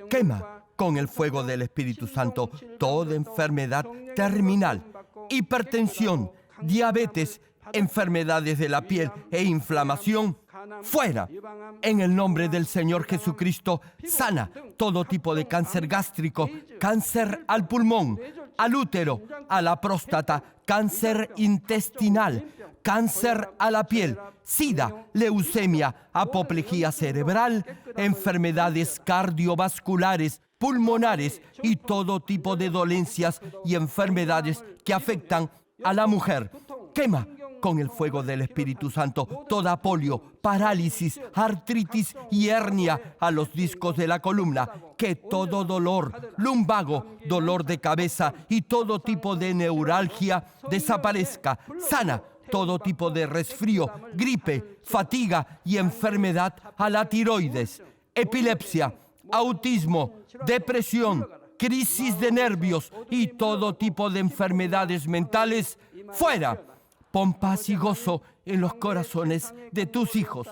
Quema con el fuego del Espíritu Santo toda enfermedad terminal, hipertensión, diabetes, enfermedades de la piel e inflamación, fuera. En el nombre del Señor Jesucristo, sana todo tipo de cáncer gástrico, cáncer al pulmón, al útero, a la próstata, cáncer intestinal, cáncer a la piel, sida, leucemia, apoplejía cerebral, enfermedades cardiovasculares, pulmonares y todo tipo de dolencias y enfermedades que afectan a la mujer. Quema con el fuego del Espíritu Santo toda polio, parálisis, artritis y hernia a los discos de la columna. Que todo dolor, lumbago, dolor de cabeza y todo tipo de neuralgia desaparezca. Sana todo tipo de resfrío, gripe, fatiga y enfermedad a la tiroides, epilepsia, autismo, depresión, crisis de nervios y todo tipo de enfermedades mentales, fuera. Pon paz y gozo en los corazones de tus hijos.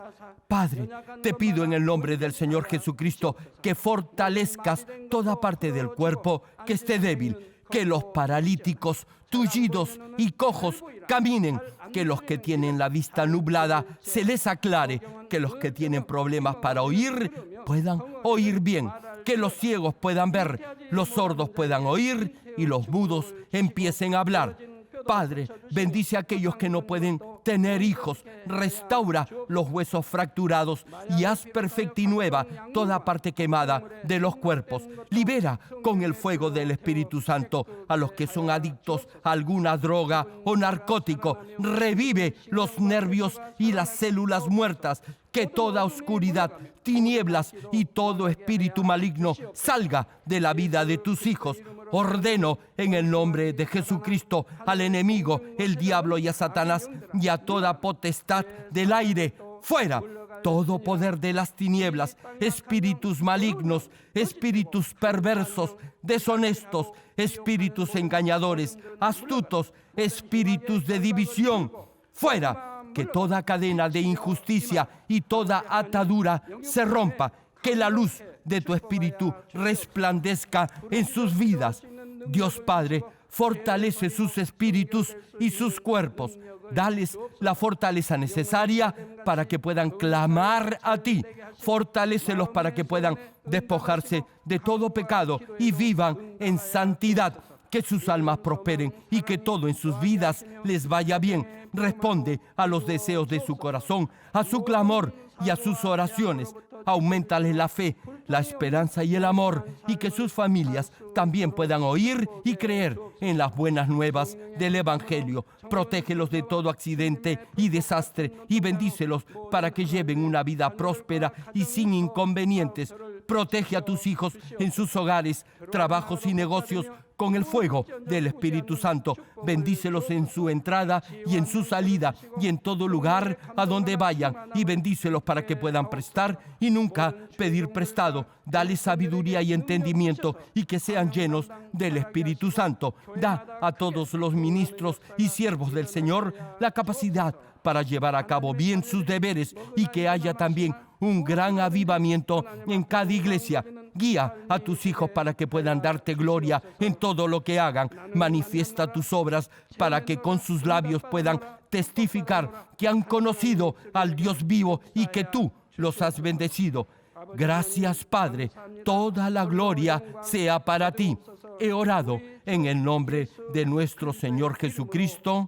Padre, te pido en el nombre del Señor Jesucristo que fortalezcas toda parte del cuerpo que esté débil, que los paralíticos, tullidos y cojos caminen, que los que tienen la vista nublada se les aclare, que los que tienen problemas para oír puedan oír bien, que los ciegos puedan ver, los sordos puedan oír y los mudos empiecen a hablar. Padre, bendice a aquellos que no pueden tener hijos, restaura los huesos fracturados y haz perfecta y nueva toda parte quemada de los cuerpos. Libera con el fuego del Espíritu Santo a los que son adictos a alguna droga o narcótico. Revive los nervios y las células muertas. Que toda oscuridad, tinieblas y todo espíritu maligno salga de la vida de tus hijos. Ordeno en el nombre de Jesucristo al enemigo, el diablo y a Satanás y a toda potestad del aire, fuera. Todo poder de las tinieblas, espíritus malignos, espíritus perversos, deshonestos, espíritus engañadores, astutos, espíritus de división, fuera. Que toda cadena de injusticia y toda atadura se rompa. Que la luz de tu Espíritu resplandezca en sus vidas. Dios Padre, fortalece sus espíritus y sus cuerpos. Dales la fortaleza necesaria para que puedan clamar a ti. Fortalécelos para que puedan despojarse de todo pecado y vivan en santidad. Que sus almas prosperen y que todo en sus vidas les vaya bien. Responde a los deseos de su corazón, a su clamor y a sus oraciones. Auméntales la fe, la esperanza y el amor, y que sus familias también puedan oír y creer en las buenas nuevas del Evangelio. Protégelos de todo accidente y desastre y bendícelos para que lleven una vida próspera y sin inconvenientes. Protege a tus hijos en sus hogares, trabajos y negocios con el fuego del Espíritu Santo. Bendícelos en su entrada y en su salida y en todo lugar a donde vayan, y bendícelos para que puedan prestar y nunca pedir prestado. Dale sabiduría y entendimiento y que sean llenos del Espíritu Santo. Da a todos los ministros y siervos del Señor la capacidad para llevar a cabo bien sus deberes y que haya también un gran avivamiento en cada iglesia. Guía a tus hijos para que puedan darte gloria en todo lo que hagan. Manifiesta tus obras para que con sus labios puedan testificar que han conocido al Dios vivo y que tú los has bendecido. Gracias, Padre. Toda la gloria sea para ti. He orado en el nombre de nuestro Señor Jesucristo.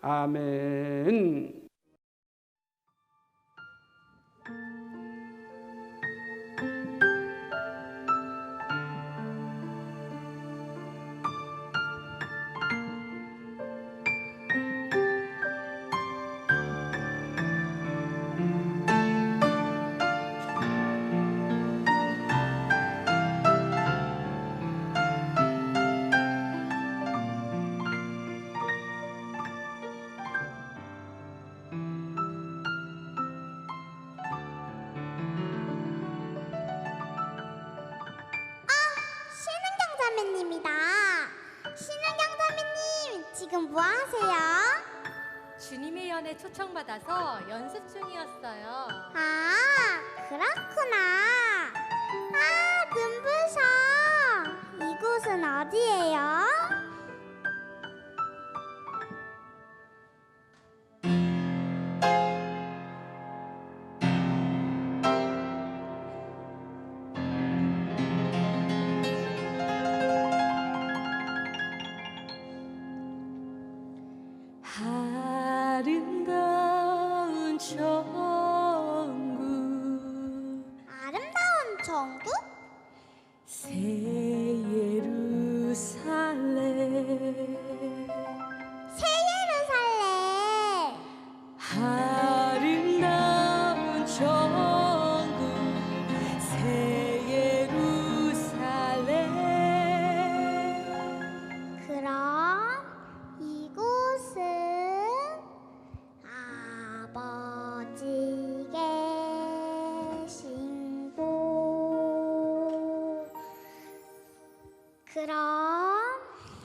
Amén. 뭐 하세요? 주님의 연에 초청받아서 연습 중이었어요. 아, 그렇구나. 아, 눈부셔. 이곳은 어디예요? 아름다운 천국, 아름다운 천국? 새 예루살렘. 새 예루살렘. 아름다운 천국, 새 예루살렘. 그럼 이곳은 아버지 계신 곳. 그럼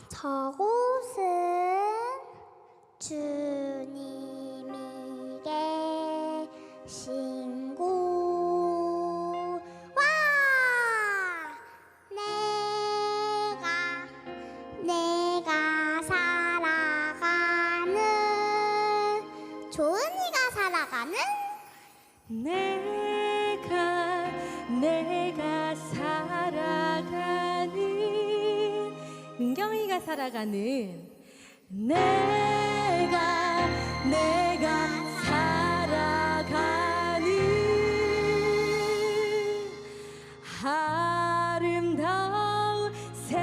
저곳은 주님이 계신 곳. 와! 내가 살아가는, 조은이가 살아가는 내가 살아가는, 은경이가 살아가는, 내가 살아가는 아름다운 새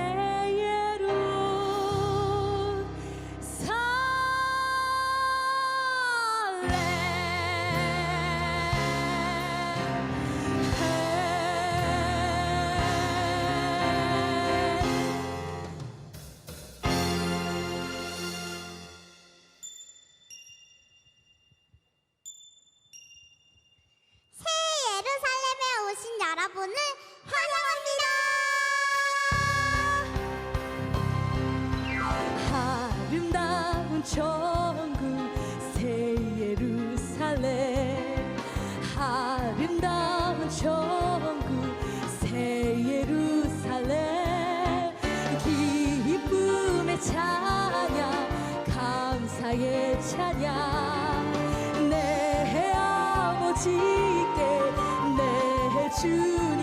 새 예루살렘에 오신 여러분을 환영합니다. 아름다운 천국, 새 예루살렘. 아름다운 천국, 새 예루살렘. 기쁨의 찬양, 감사의 찬양. 내 아버지께 내 주님